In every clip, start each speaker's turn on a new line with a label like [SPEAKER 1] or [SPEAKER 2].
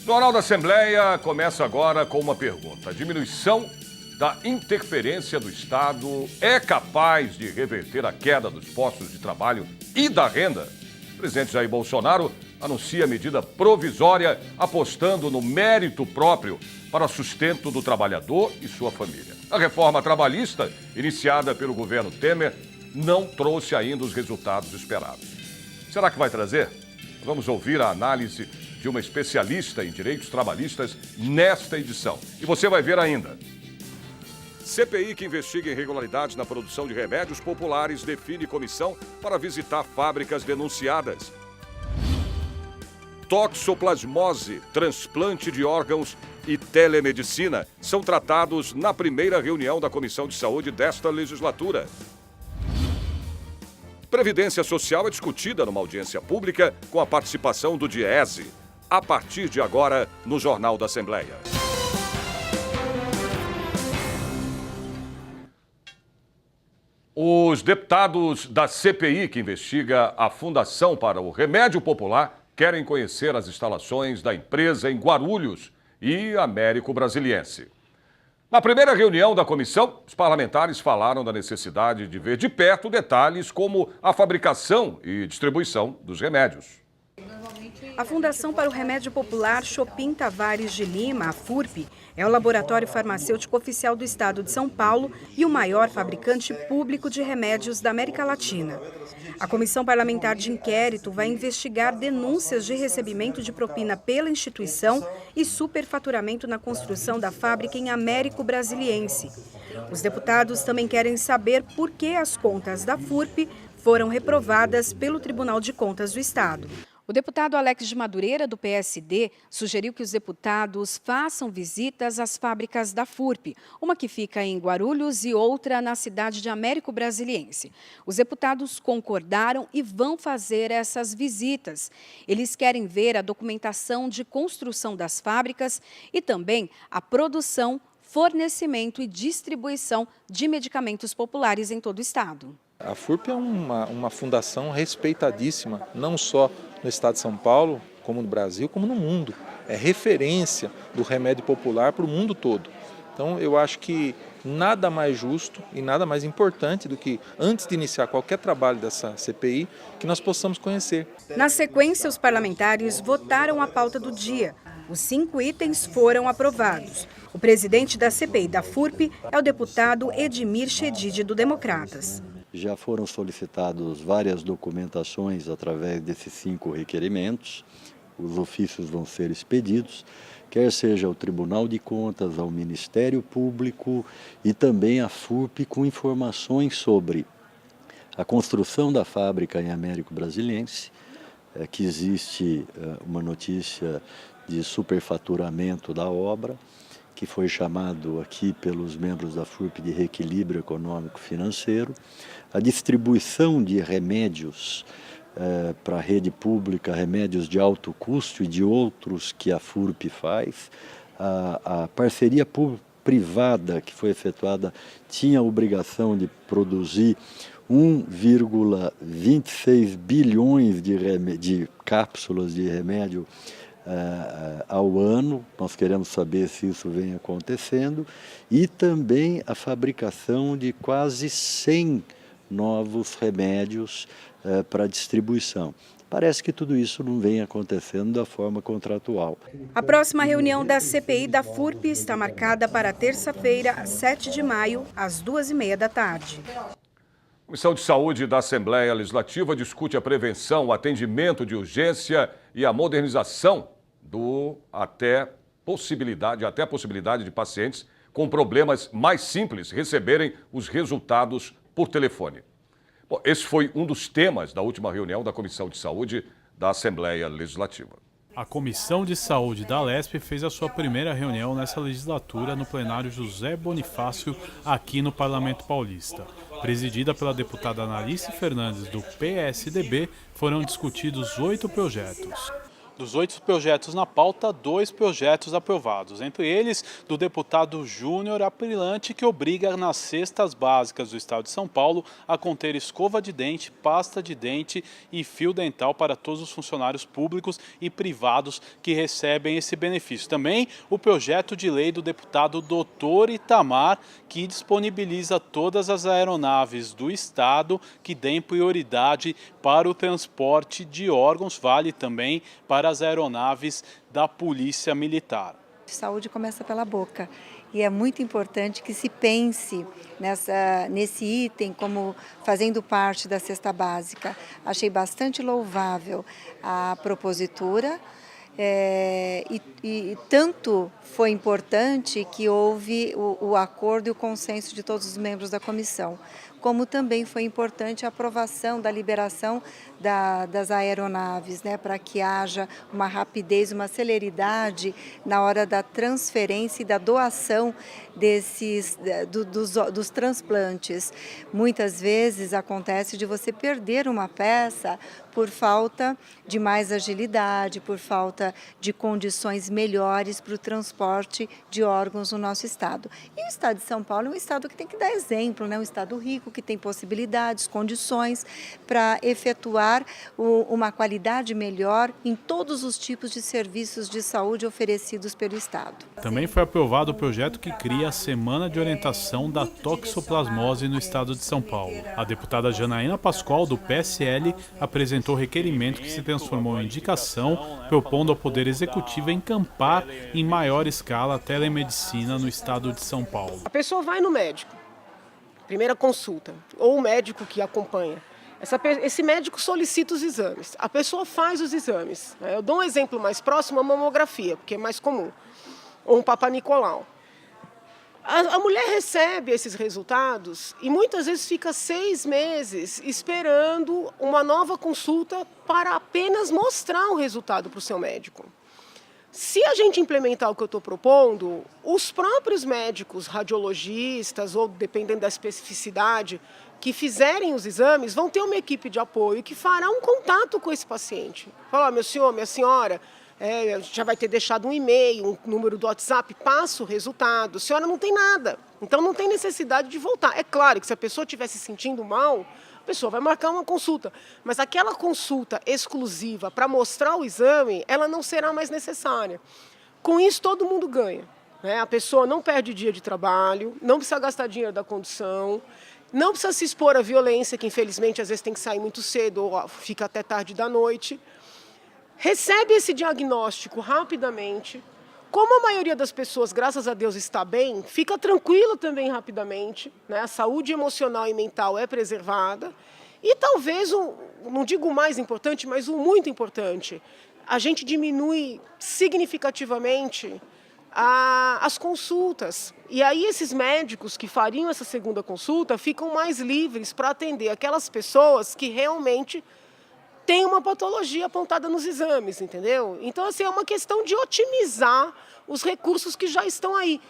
[SPEAKER 1] Jornal da Assembleia começa agora com uma pergunta. A diminuição da interferência do Estado é capaz de reverter a queda dos postos de trabalho e da renda? O presidente Jair Bolsonaro anuncia medida provisória apostando no mérito próprio para sustento do trabalhador e sua família. A reforma trabalhista, iniciada pelo governo Temer, não trouxe ainda os resultados esperados. Será que vai trazer? Vamos ouvir a análise de uma especialista em direitos trabalhistas nesta edição. E você vai ver ainda. CPI que investiga irregularidades na produção de remédios populares define comissão para visitar fábricas denunciadas. Toxoplasmose, transplante de órgãos e telemedicina são tratados na primeira reunião da Comissão de Saúde desta legislatura. Previdência Social é discutida numa audiência pública com a participação do Diese, a partir de agora no Jornal da Assembleia. Os deputados da CPI, que investiga a Fundação para o Remédio Popular, querem conhecer as instalações da empresa em Guarulhos e Américo Brasiliense. Na primeira reunião da comissão, os parlamentares falaram da necessidade de ver de perto detalhes como a fabricação e distribuição dos remédios.
[SPEAKER 2] A Fundação para o Remédio Popular Chopin Tavares de Lima, a FURP, é o laboratório farmacêutico oficial do estado de São Paulo e o maior fabricante público de remédios da América Latina. A Comissão Parlamentar de Inquérito vai investigar denúncias de recebimento de propina pela instituição e superfaturamento na construção da fábrica em Américo Brasiliense. Os deputados também querem saber por que as contas da FURP foram reprovadas pelo Tribunal de Contas do Estado. O deputado Alex de Madureira, do PSD, sugeriu que os deputados façam visitas às fábricas da FURP, uma que fica em Guarulhos e outra na cidade de Américo Brasiliense. Os deputados concordaram e vão fazer essas visitas. Eles querem ver a documentação de construção das fábricas e também a produção, fornecimento e distribuição de medicamentos populares em todo o estado.
[SPEAKER 3] A FURP é uma fundação respeitadíssima, não só no estado de São Paulo, como no Brasil, como no mundo. É referência do remédio popular para o mundo todo. Então, eu acho que nada mais justo e nada mais importante do que, antes de iniciar qualquer trabalho dessa CPI, que nós possamos conhecer.
[SPEAKER 2] Na sequência, os parlamentares votaram a pauta do dia. Os 5 itens foram aprovados. O presidente da CPI da FURP é o deputado Edmir Chedid, do Democratas.
[SPEAKER 4] Já foram solicitadas várias documentações através desses 5 requerimentos. Os ofícios vão ser expedidos, quer seja ao Tribunal de Contas, ao Ministério Público e também à FURP com informações sobre a construção da fábrica em Américo Brasiliense, que existe uma notícia de superfaturamento da obra, que foi chamado aqui pelos membros da FURP de reequilíbrio econômico-financeiro, a distribuição de remédios para a rede pública, remédios de alto custo e de outros que a FURP faz, a parceria privada que foi efetuada tinha a obrigação de produzir 1,26 bilhões de cápsulas de remédio ao ano. Nós queremos saber se isso vem acontecendo, e também a fabricação de quase 100 novos remédios para distribuição. Parece que tudo isso não vem acontecendo da forma contratual.
[SPEAKER 2] A próxima reunião da CPI da FURP está marcada para terça-feira, 7 de maio, às 2h30 da tarde.
[SPEAKER 1] A Comissão de Saúde da Assembleia Legislativa discute a prevenção, o atendimento de urgência e a modernização até a possibilidade de pacientes com problemas mais simples receberem os resultados por telefone. Bom, esse foi um dos temas da última reunião da Comissão de Saúde da Assembleia Legislativa.
[SPEAKER 5] A Comissão de Saúde da Alesp fez a sua primeira reunião nessa legislatura no plenário José Bonifácio, aqui no Parlamento Paulista. Presidida pela deputada Analice Fernandes, do PSDB, foram discutidos 8 projetos. Dos 8 projetos na pauta, 2 projetos aprovados, entre eles do deputado Júnior Aprilante, que obriga nas cestas básicas do estado de São Paulo a conter escova de dente, pasta de dente e fio dental para todos os funcionários públicos e privados que recebem esse benefício. Também o projeto de lei do deputado Dr. Itamar, que disponibiliza todas as aeronaves do estado que deem prioridade para o transporte de órgãos, vale também para as aeronaves da Polícia Militar.
[SPEAKER 6] Saúde começa pela boca e é muito importante que se pense nesse item como fazendo parte da cesta básica. Achei bastante louvável a propositura e tanto foi importante que houve o acordo e o consenso de todos os membros da comissão, como também foi importante a aprovação da liberação das aeronaves, para que haja uma rapidez, uma celeridade na hora da transferência e da doação dos transplantes. Muitas vezes acontece de você perder uma peça por falta de mais agilidade, por falta de condições melhores para o transporte de órgãos no nosso estado. E o estado de São Paulo é um estado que tem que dar exemplo, um estado rico, que tem possibilidades, condições para efetuar uma qualidade melhor em todos os tipos de serviços de saúde oferecidos pelo estado.
[SPEAKER 5] Também foi aprovado o projeto que cria a Semana de Orientação da Toxoplasmose no estado de São Paulo. A deputada Janaína Pascoal, do PSL, apresentou requerimento que se transformou em indicação, propondo ao Poder Executivo encampar em maior escala a telemedicina no estado de São Paulo.
[SPEAKER 7] A pessoa vai no médico, primeira consulta, ou o médico que acompanha. Esse médico solicita os exames, a pessoa faz os exames. Eu dou um exemplo mais próximo, a mamografia, porque é mais comum, ou um Papa Nicolau. A mulher recebe esses resultados e muitas vezes fica 6 meses esperando uma nova consulta para apenas mostrar o resultado para o seu médico. Se a gente implementar o que eu estou propondo, os próprios médicos radiologistas, ou dependendo da especificidade, que fizerem os exames, vão ter uma equipe de apoio que fará um contato com esse paciente. Falar, meu senhor, minha senhora, já vai ter deixado um e-mail, um número do WhatsApp, passa o resultado. A senhora não tem nada, então não tem necessidade de voltar. É claro que se a pessoa estiver se sentindo mal, a pessoa vai marcar uma consulta, mas aquela consulta exclusiva para mostrar o exame, ela não será mais necessária. Com isso, todo mundo ganha. A pessoa não perde dia de trabalho, não precisa gastar dinheiro da condução, não precisa se expor à violência, que infelizmente às vezes tem que sair muito cedo ou fica até tarde da noite. Recebe esse diagnóstico rapidamente. Como a maioria das pessoas, graças a Deus, está bem, fica tranquila também rapidamente. A saúde emocional e mental é preservada. E talvez, não digo o mais importante, mas o muito importante, a gente diminui significativamente as consultas. E aí esses médicos que fariam essa segunda consulta ficam mais livres para atender aquelas pessoas que realmente têm uma patologia apontada nos exames, entendeu? Então, assim, é uma questão de otimizar os recursos que já estão aí.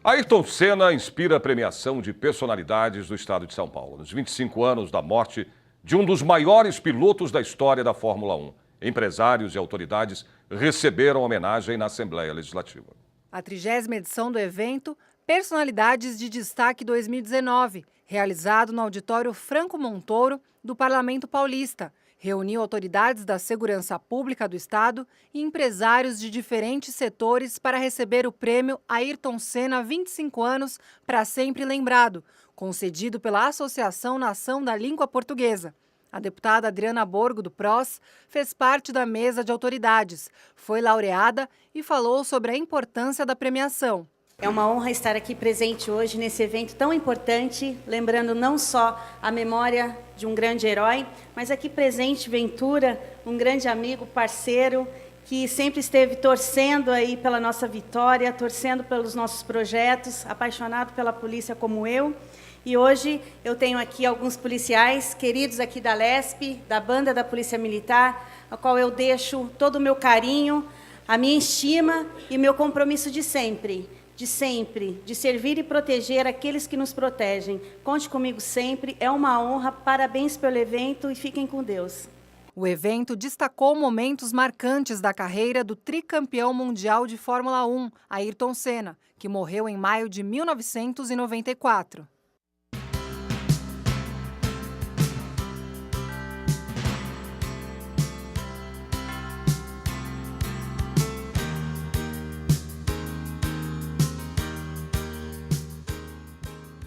[SPEAKER 1] Ayrton Senna inspira a premiação de personalidades do estado de São Paulo. Nos 25 anos da morte de um dos maiores pilotos da história da Fórmula 1, empresários e autoridades receberam homenagem na Assembleia Legislativa.
[SPEAKER 8] A 30ª edição do evento, Personalidades de Destaque 2019, realizado no auditório Franco Montoro do Parlamento Paulista, reuniu autoridades da segurança pública do estado e empresários de diferentes setores para receber o prêmio Ayrton Senna 25 anos para sempre lembrado, concedido pela Associação Nação da Língua Portuguesa. A deputada Adriana Borgo, do PROS, fez parte da mesa de autoridades, foi laureada e falou sobre a importância da premiação.
[SPEAKER 9] É uma honra estar aqui presente hoje nesse evento tão importante, lembrando não só a memória de um grande herói, mas aqui presente Ventura, um grande amigo, parceiro, que sempre esteve torcendo aí pela nossa vitória, torcendo pelos nossos projetos, apaixonado pela polícia como eu. E hoje eu tenho aqui alguns policiais queridos aqui da LESP, da Banda da Polícia Militar, a qual eu deixo todo o meu carinho, A minha estima e o meu compromisso de sempre, de servir e proteger aqueles que nos protegem. Conte comigo sempre, é uma honra, parabéns pelo evento e fiquem com Deus.
[SPEAKER 8] O evento destacou momentos marcantes da carreira do tricampeão mundial de Fórmula 1, Ayrton Senna, que morreu em maio de 1994.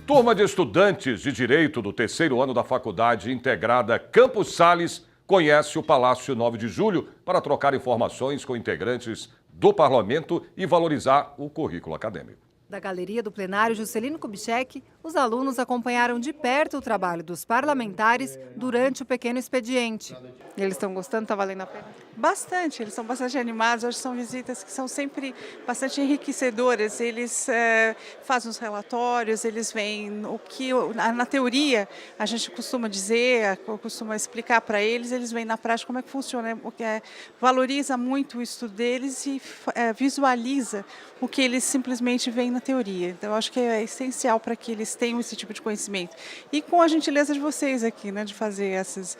[SPEAKER 1] Turma de estudantes de Direito do terceiro ano da Faculdade Integrada Campos Sales conhece o Palácio 9 de Julho para trocar informações com integrantes do Parlamento e valorizar o currículo acadêmico.
[SPEAKER 8] Da galeria do plenário Juscelino Kubitschek, os alunos acompanharam de perto o trabalho dos parlamentares durante o pequeno expediente. Eles estão gostando? Está valendo a pena?
[SPEAKER 10] Bastante, eles são bastante animados, hoje são visitas que são sempre bastante enriquecedoras, eles fazem os relatórios, eles veem o que, na teoria, a gente costuma dizer, costuma explicar para eles veem na prática como é que funciona, valoriza muito o estudo deles e visualiza o que eles simplesmente veem na teoria. Então, eu acho que é essencial para que eles tenham esse tipo de conhecimento. E com a gentileza de vocês aqui, né, de fazer essas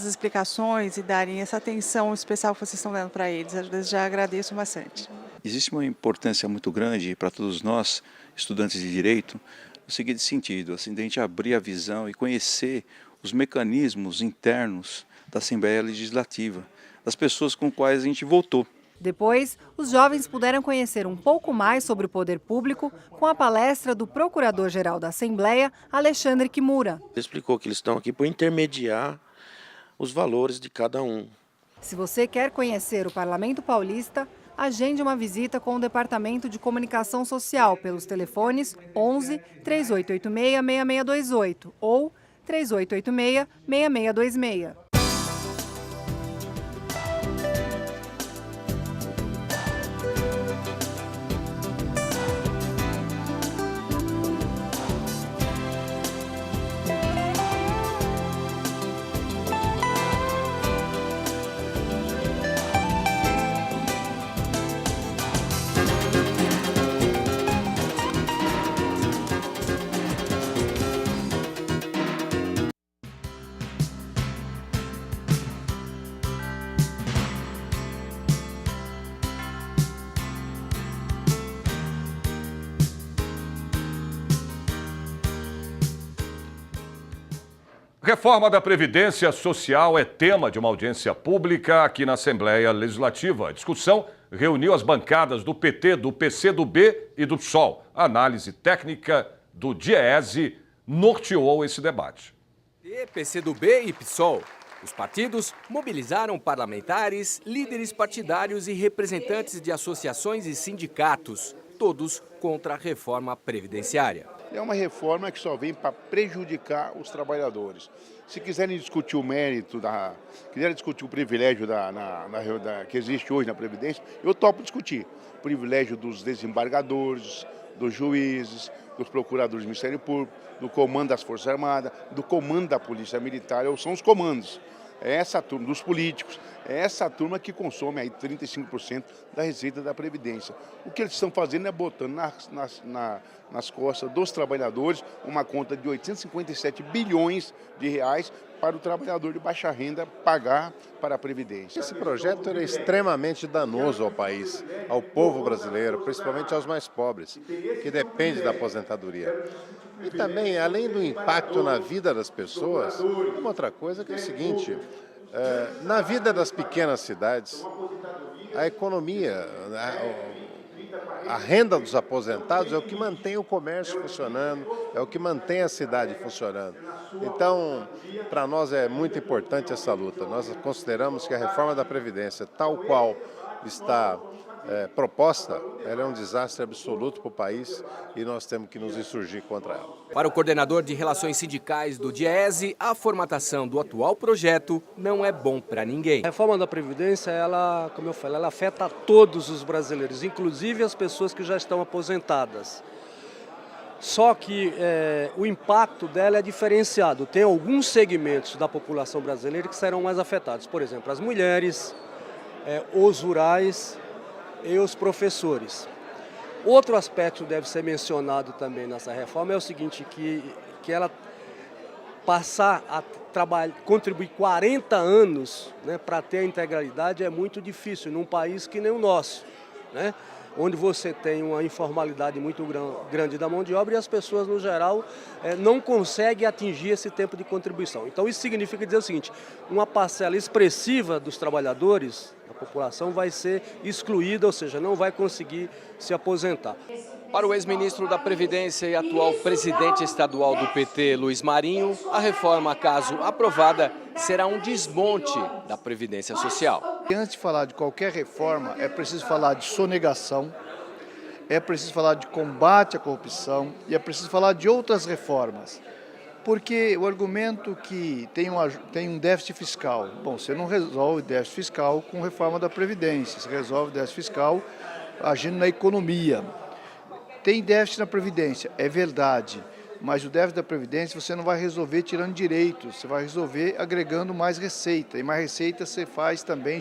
[SPEAKER 10] explicações e darem essa atenção especial que vocês estão dando para eles. Eu já agradeço bastante.
[SPEAKER 11] Existe uma importância muito grande para todos nós, estudantes de Direito, no seguinte sentido, assim, de a gente abrir a visão e conhecer os mecanismos internos da Assembleia Legislativa, das pessoas com quais a gente votou.
[SPEAKER 8] Depois, os jovens puderam conhecer um pouco mais sobre o poder público com a palestra do Procurador-Geral da Assembleia, Alexandre Kimura.
[SPEAKER 12] Ele explicou que eles estão aqui para intermediar os valores de cada um.
[SPEAKER 8] Se você quer conhecer o Parlamento Paulista, agende uma visita com o Departamento de Comunicação Social pelos telefones 11 3886 6628 ou 3886 6626.
[SPEAKER 1] Reforma da Previdência Social é tema de uma audiência pública aqui na Assembleia Legislativa. A discussão reuniu as bancadas do PT, do PCdoB e do PSOL. A análise técnica do DIEESE norteou esse debate.
[SPEAKER 13] PCdoB e PSOL. Os partidos mobilizaram parlamentares, líderes partidários e representantes de associações e sindicatos, todos contra a reforma previdenciária.
[SPEAKER 14] É uma reforma que só vem para prejudicar os trabalhadores. Se quiserem discutir o mérito, quiserem discutir o privilégio que existe hoje na Previdência, eu topo discutir. O privilégio dos desembargadores, dos juízes, dos procuradores do Ministério Público, do comando das Forças Armadas, do comando da Polícia Militar, são os comandos. É essa turma, dos políticos, é essa turma que consome aí 35% da receita da Previdência. O que eles estão fazendo é botando nas costas dos trabalhadores uma conta de 857 bilhões de reais para o trabalhador de baixa renda pagar para a Previdência.
[SPEAKER 15] Esse projeto é extremamente danoso ao país, ao povo brasileiro, principalmente aos mais pobres, que dependem da aposentadoria. E também, além do impacto na vida das pessoas, uma outra coisa que é o seguinte, na vida das pequenas cidades, a economia, a renda dos aposentados é o que mantém o comércio funcionando, é o que mantém a cidade funcionando. Então, para nós é muito importante essa luta. Nós consideramos que a reforma da Previdência, tal qual está proposta, ela é um desastre absoluto para o país e nós temos que nos insurgir contra ela.
[SPEAKER 13] Para o coordenador de Relações Sindicais do DIEESE, a formatação do atual projeto não é bom para ninguém.
[SPEAKER 16] A reforma da Previdência, ela, como eu falei, ela afeta a todos os brasileiros, inclusive as pessoas que já estão aposentadas. Só que o impacto dela é diferenciado. Tem alguns segmentos da população brasileira que serão mais afetados. Por exemplo, as mulheres, os rurais e os professores. Outro aspecto que deve ser mencionado também nessa reforma é o seguinte, que ela passar a contribuir 40 anos, né, para ter a integralidade é muito difícil num país que nem o nosso, né, onde você tem uma informalidade muito grande da mão de obra e as pessoas, no geral, não conseguem atingir esse tempo de contribuição. Então, isso significa dizer o seguinte, uma parcela expressiva dos trabalhadores, a população, vai ser excluída, ou seja, não vai conseguir se aposentar.
[SPEAKER 13] Para o ex-ministro da Previdência e atual presidente estadual do PT, Luiz Marinho, a reforma, caso aprovada, será um desmonte da Previdência Social.
[SPEAKER 17] Antes de falar de qualquer reforma, é preciso falar de sonegação, é preciso falar de combate à corrupção e é preciso falar de outras reformas. Porque o argumento que tem um déficit fiscal, bom, você não resolve déficit fiscal com reforma da Previdência, você resolve déficit fiscal agindo na economia. Tem déficit na Previdência, é verdade, mas o déficit da Previdência você não vai resolver tirando direitos, você vai resolver agregando mais receita, e mais receita você faz também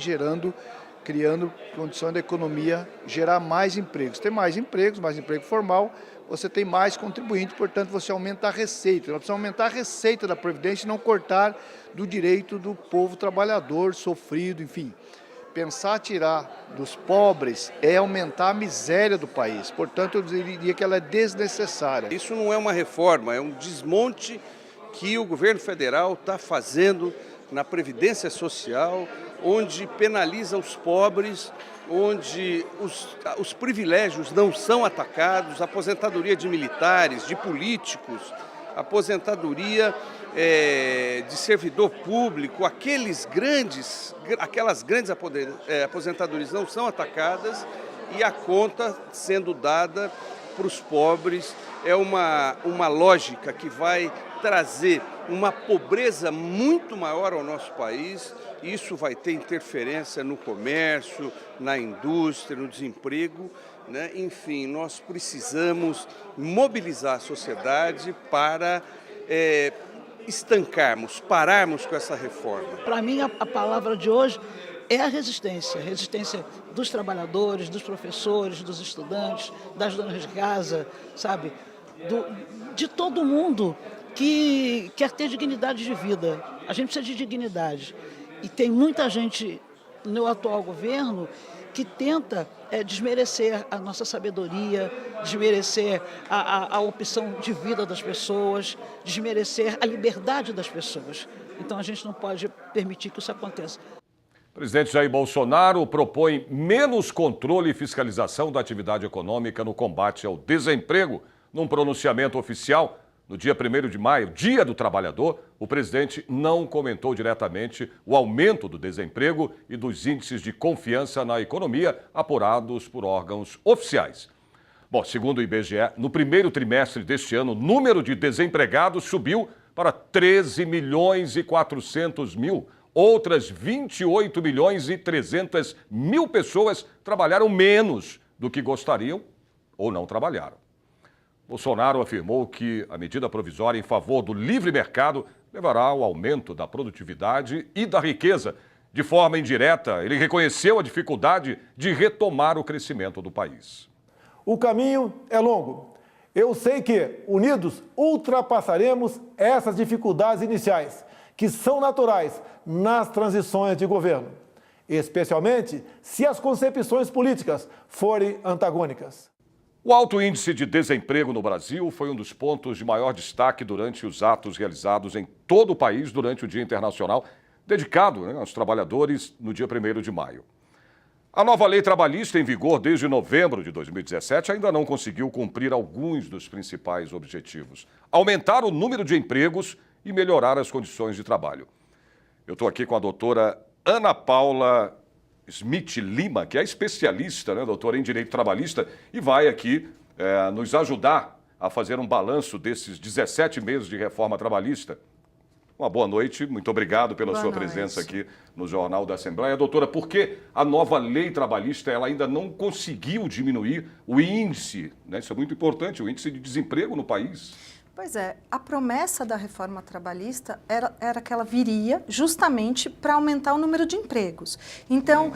[SPEAKER 17] criando condições da economia gerar mais empregos. Tem mais empregos, mais emprego formal, você tem mais contribuinte, portanto você aumenta a receita. Nós precisamos aumentar a receita da Previdência e não cortar do direito do povo trabalhador, sofrido, enfim. Pensar tirar dos pobres é aumentar a miséria do país. Portanto, eu diria que ela é desnecessária.
[SPEAKER 18] Isso não é uma reforma, é um desmonte que o governo federal está fazendo na Previdência Social, onde penaliza os pobres, onde os privilégios não são atacados, aposentadoria de militares, de políticos, aposentadoria de servidor público, aquelas grandes aposentadorias não são atacadas e a conta sendo dada para os pobres é uma lógica que vai trazer uma pobreza muito maior ao nosso país. Isso vai ter interferência no comércio, na indústria, no desemprego, né? Enfim, nós precisamos mobilizar a sociedade para pararmos com essa reforma.
[SPEAKER 19] Para mim, a palavra de hoje é a resistência dos trabalhadores, dos professores, dos estudantes, das donas de casa, sabe, de todo mundo que quer ter dignidade de vida. A gente precisa de dignidade. E tem muita gente no atual governo que tenta desmerecer a nossa sabedoria, desmerecer a opção de vida das pessoas, desmerecer a liberdade das pessoas. Então a gente não pode permitir que isso aconteça.
[SPEAKER 1] O presidente Jair Bolsonaro propõe menos controle e fiscalização da atividade econômica no combate ao desemprego. Num pronunciamento oficial, no dia 1º de maio, Dia do Trabalhador, o presidente não comentou diretamente o aumento do desemprego e dos índices de confiança na economia apurados por órgãos oficiais. Bom, segundo o IBGE, no primeiro trimestre deste ano, o número de desempregados subiu para 13 milhões e 400 mil. Outras 28 milhões e 300 mil pessoas trabalharam menos do que gostariam ou não trabalharam. Bolsonaro afirmou que a medida provisória em favor do livre mercado levará ao aumento da produtividade e da riqueza. De forma indireta, ele reconheceu a dificuldade de retomar o crescimento do país.
[SPEAKER 20] O caminho é longo. Eu sei que, unidos, ultrapassaremos essas dificuldades iniciais, que são naturais nas transições de governo, especialmente se as concepções políticas forem antagônicas.
[SPEAKER 1] O alto índice de desemprego no Brasil foi um dos pontos de maior destaque durante os atos realizados em todo o país durante o Dia Internacional, dedicado aos trabalhadores no dia 1º de maio. A nova lei trabalhista, em vigor desde novembro de 2017, ainda não conseguiu cumprir alguns dos principais objetivos: aumentar o número de empregos e melhorar as condições de trabalho. Eu estou aqui com a doutora Ana Paula Smith Lima, que é especialista, doutora em Direito Trabalhista, e vai aqui nos ajudar a fazer um balanço desses 17 meses de reforma trabalhista. Uma boa noite, muito obrigado pela sua presença aqui no Jornal da Assembleia. Doutora, por que a nova lei trabalhista ela ainda não conseguiu diminuir o índice, né? Isso é muito importante, o índice de desemprego no país?
[SPEAKER 21] Pois é, a promessa da reforma trabalhista era que ela viria justamente para aumentar o número de empregos. Então,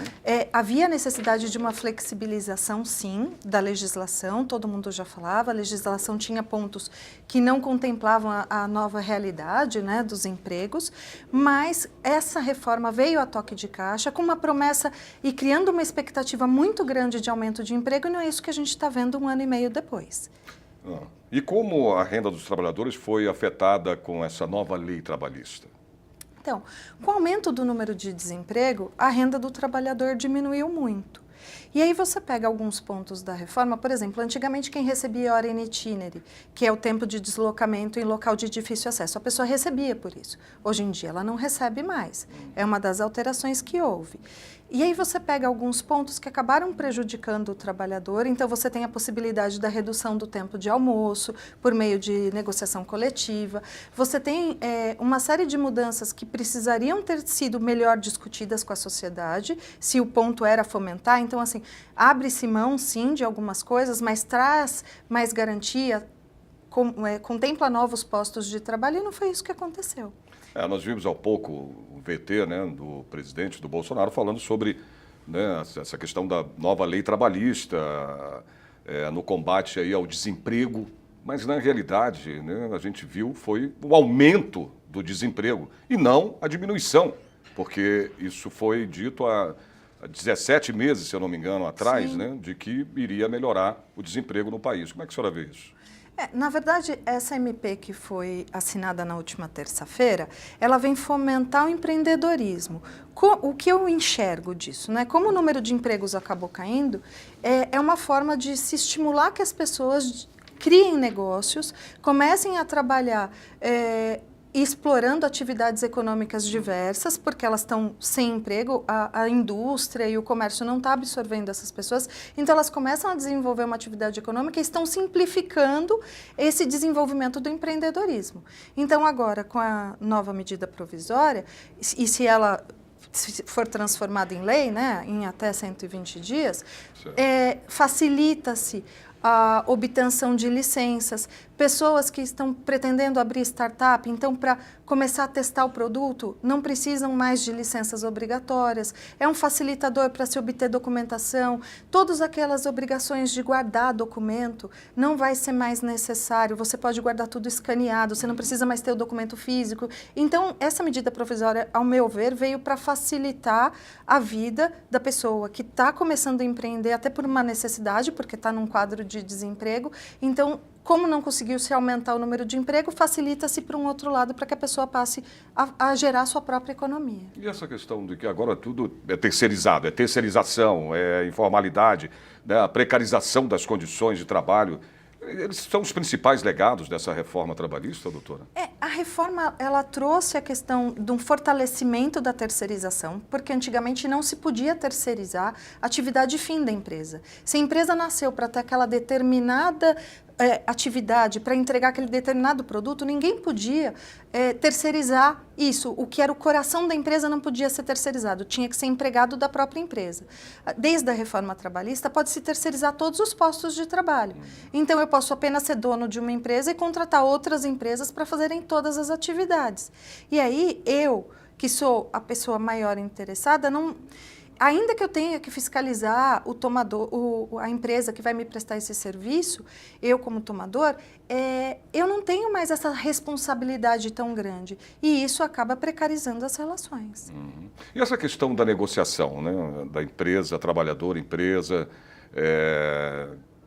[SPEAKER 21] havia necessidade de uma flexibilização, sim, da legislação, todo mundo já falava, a legislação tinha pontos que não contemplavam a nova realidade, né, dos empregos, mas essa reforma veio a toque de caixa com uma promessa e criando uma expectativa muito grande de aumento de emprego, e não é isso que a gente está vendo 1 ano e meio depois.
[SPEAKER 1] E como a renda dos trabalhadores foi afetada com essa nova lei trabalhista?
[SPEAKER 21] Então, com o aumento do número de desemprego, a renda do trabalhador diminuiu muito. E aí você pega alguns pontos da reforma, por exemplo, antigamente quem recebia hora in itinere, que é o tempo de deslocamento em local de difícil acesso, a pessoa recebia por isso. Hoje em dia ela não recebe mais. É uma das alterações que houve. E aí você pega alguns pontos que acabaram prejudicando o trabalhador, então você tem a possibilidade da redução do tempo de almoço por meio de negociação coletiva, você tem uma série de mudanças que precisariam ter sido melhor discutidas com a sociedade, se o ponto era fomentar, então assim, abre-se mão sim de algumas coisas, mas traz mais garantia, contempla novos postos de trabalho, e não foi isso que aconteceu.
[SPEAKER 1] Nós vimos há pouco o VT, né, do presidente do Bolsonaro falando sobre, né, essa questão da nova lei trabalhista, no combate aí ao desemprego, mas na realidade, né, a gente viu foi o aumento do desemprego e não a diminuição, porque isso foi dito há 17 meses, se eu não me engano, atrás, né, de que iria melhorar o desemprego no país. Como é que a senhora vê isso?
[SPEAKER 21] Na verdade, essa MP que foi assinada na última terça-feira, ela vem fomentar o empreendedorismo. O que eu enxergo disso, né? Como o número de empregos acabou caindo, é uma forma de se estimular que as pessoas criem negócios, comecem a trabalhar explorando atividades econômicas diversas, porque elas estão sem emprego, a indústria e o comércio não estão absorvendo essas pessoas, então elas começam a desenvolver uma atividade econômica e estão simplificando esse desenvolvimento do empreendedorismo. Então agora, com a nova medida provisória, e se ela for transformada em lei, né, em até 120 dias, facilita-se a obtenção de licenças, pessoas que estão pretendendo abrir startup, então para começar a testar o produto, não precisam mais de licenças obrigatórias, é um facilitador para se obter documentação, todas aquelas obrigações de guardar documento, não vai ser mais necessário, você pode guardar tudo escaneado, você não precisa mais ter o documento físico. Então, essa medida provisória, ao meu ver, veio para facilitar a vida da pessoa que está começando a empreender, até por uma necessidade, porque está num quadro de desemprego, então, como não conseguiu se aumentar o número de emprego, facilita-se para um outro lado para que a pessoa passe a gerar sua própria economia.
[SPEAKER 1] E essa questão de que agora tudo é terceirizado, é terceirização, é informalidade, né, a precarização das condições de trabalho, eles são os principais legados dessa reforma trabalhista, doutora?
[SPEAKER 21] A reforma, ela trouxe a questão de um fortalecimento da terceirização, porque antigamente não se podia terceirizar a atividade fim da empresa. Se a empresa nasceu para ter aquela determinada atividade, para entregar aquele determinado produto, ninguém podia terceirizar isso. O que era o coração da empresa não podia ser terceirizado, tinha que ser empregado da própria empresa. Desde a reforma trabalhista, pode-se terceirizar todos os postos de trabalho. Então, eu posso apenas ser dono de uma empresa e contratar outras empresas para fazerem todas as atividades. E aí, eu, que sou a pessoa maior interessada, não... Ainda que eu tenha que fiscalizar o tomador, a empresa que vai me prestar esse serviço, eu como tomador, eu não tenho mais essa responsabilidade tão grande. E isso acaba precarizando as relações.
[SPEAKER 1] E essa questão da negociação, né, da empresa, trabalhador, empresa,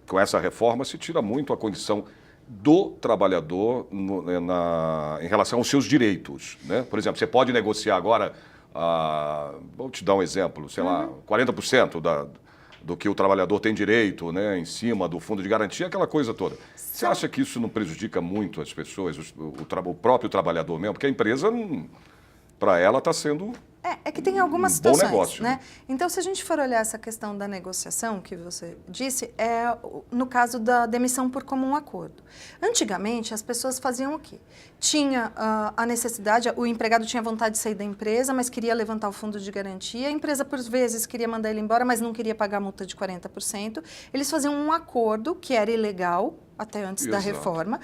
[SPEAKER 1] com essa reforma se tira muito a condição do trabalhador em relação aos seus direitos, né? Por exemplo, você pode negociar agora... vou te dar um exemplo, sei lá, 40% do que o trabalhador tem direito, né, em cima do fundo de garantia, aquela coisa toda. Você acha que isso não prejudica muito as pessoas, o próprio trabalhador mesmo? Porque a empresa, para ela, está sendo
[SPEAKER 21] É que tem algumas
[SPEAKER 1] bom
[SPEAKER 21] situações,
[SPEAKER 1] negócio,
[SPEAKER 21] né? Então, se a gente for olhar essa questão da negociação que você disse, no caso da demissão por comum acordo. Antigamente, as pessoas faziam o quê? Tinha a necessidade, o empregado tinha vontade de sair da empresa, mas queria levantar o fundo de garantia. A empresa, por vezes, queria mandar ele embora, mas não queria pagar a multa de 40%. Eles faziam um acordo que era ilegal, até antes da reforma,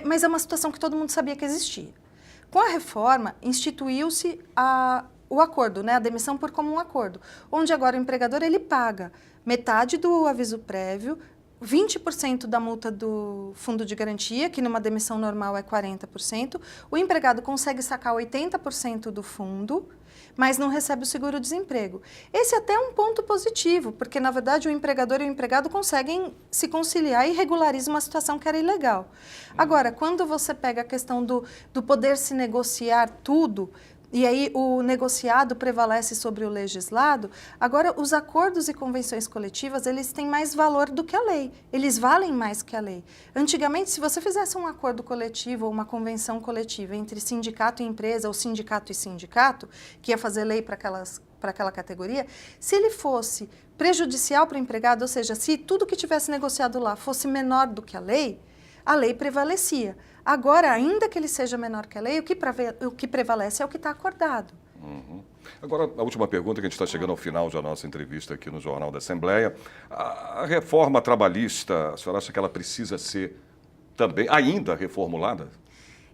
[SPEAKER 21] mas é uma situação que todo mundo sabia que existia. Com a reforma, instituiu-se o acordo, né, a demissão por comum acordo, onde agora o empregador ele paga metade do aviso prévio, 20% da multa do fundo de garantia, que numa demissão normal é 40%, o empregado consegue sacar 80% do fundo, mas não recebe o seguro-desemprego. Esse até é um ponto positivo, porque, na verdade, o empregador e o empregado conseguem se conciliar e regularizam uma situação que era ilegal. Agora, quando você pega a questão do poder se negociar tudo, e aí o negociado prevalece sobre o legislado, agora os acordos e convenções coletivas, eles têm mais valor do que a lei, eles valem mais que a lei. Antigamente, se você fizesse um acordo coletivo ou uma convenção coletiva entre sindicato e empresa, ou sindicato e sindicato, que ia fazer lei para aquela categoria, se ele fosse prejudicial para o empregado, ou seja, se tudo que tivesse negociado lá fosse menor do que a lei prevalecia. Agora, ainda que ele seja menor que a lei, o que prevalece é o que está acordado.
[SPEAKER 1] Agora, a última pergunta, que a gente está chegando ao final da nossa entrevista aqui no Jornal da Assembleia. A reforma trabalhista, a senhora acha que ela precisa ser também ainda reformulada?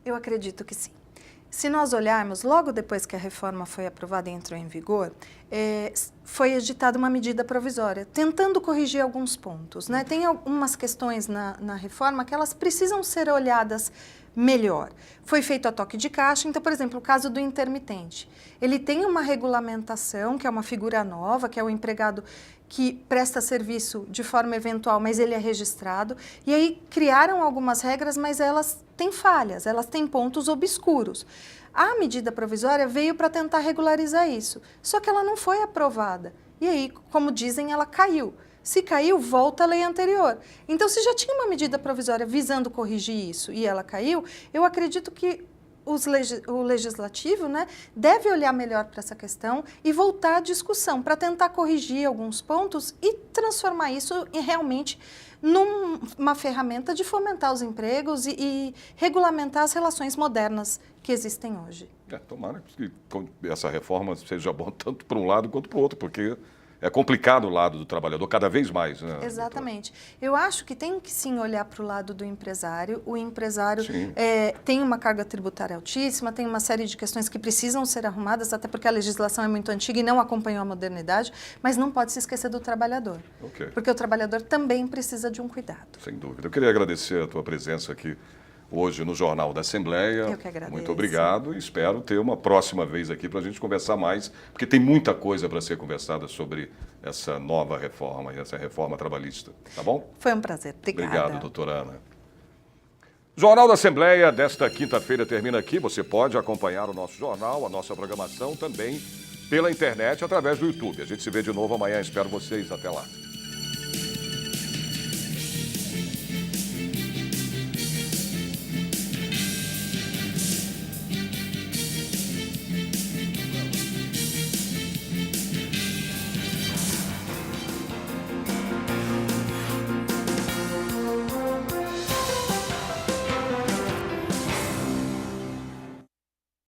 [SPEAKER 21] Eu acredito que sim. Se nós olharmos, logo depois que a reforma foi aprovada e entrou em vigor, foi editada uma medida provisória, tentando corrigir alguns pontos, né? Tem algumas questões na reforma que elas precisam ser olhadas melhor. Foi feito a toque de caixa, então, por exemplo, o caso do intermitente. Ele tem uma regulamentação, que é uma figura nova, que é o empregado que presta serviço de forma eventual, mas ele é registrado. E aí criaram algumas regras, mas elas têm falhas, elas têm pontos obscuros. A medida provisória veio para tentar regularizar isso, só que ela não foi aprovada. E aí, como dizem, ela caiu. Se caiu, volta à lei anterior. Então, se já tinha uma medida provisória visando corrigir isso e ela caiu, eu acredito que o legislativo, né, deve olhar melhor para essa questão e voltar à discussão para tentar corrigir alguns pontos e transformar isso realmente numa ferramenta de fomentar os empregos e regulamentar as relações modernas que existem hoje.
[SPEAKER 1] Tomara que essa reforma seja boa tanto para um lado quanto para o outro, porque é complicado o lado do trabalhador cada vez mais, né?
[SPEAKER 21] Exatamente. Eu acho que tem que sim olhar para o lado do empresário. O empresário tem uma carga tributária altíssima, tem uma série de questões que precisam ser arrumadas, até porque a legislação é muito antiga e não acompanhou a modernidade, mas não pode se esquecer do trabalhador. Porque o trabalhador também precisa de um cuidado.
[SPEAKER 1] Sem dúvida. Eu queria agradecer a tua presença aqui hoje no Jornal da Assembleia.
[SPEAKER 21] Eu que agradeço.
[SPEAKER 1] Muito obrigado e espero ter uma próxima vez aqui para a gente conversar mais, porque tem muita coisa para ser conversada sobre essa nova reforma e essa reforma trabalhista. Tá bom?
[SPEAKER 21] Foi um prazer. Obrigada.
[SPEAKER 1] Obrigado, doutora Ana. Jornal da Assembleia desta quinta-feira termina aqui. Você pode acompanhar o nosso jornal, a nossa programação também pela internet através do YouTube. A gente se vê de novo amanhã. Espero vocês. Até lá.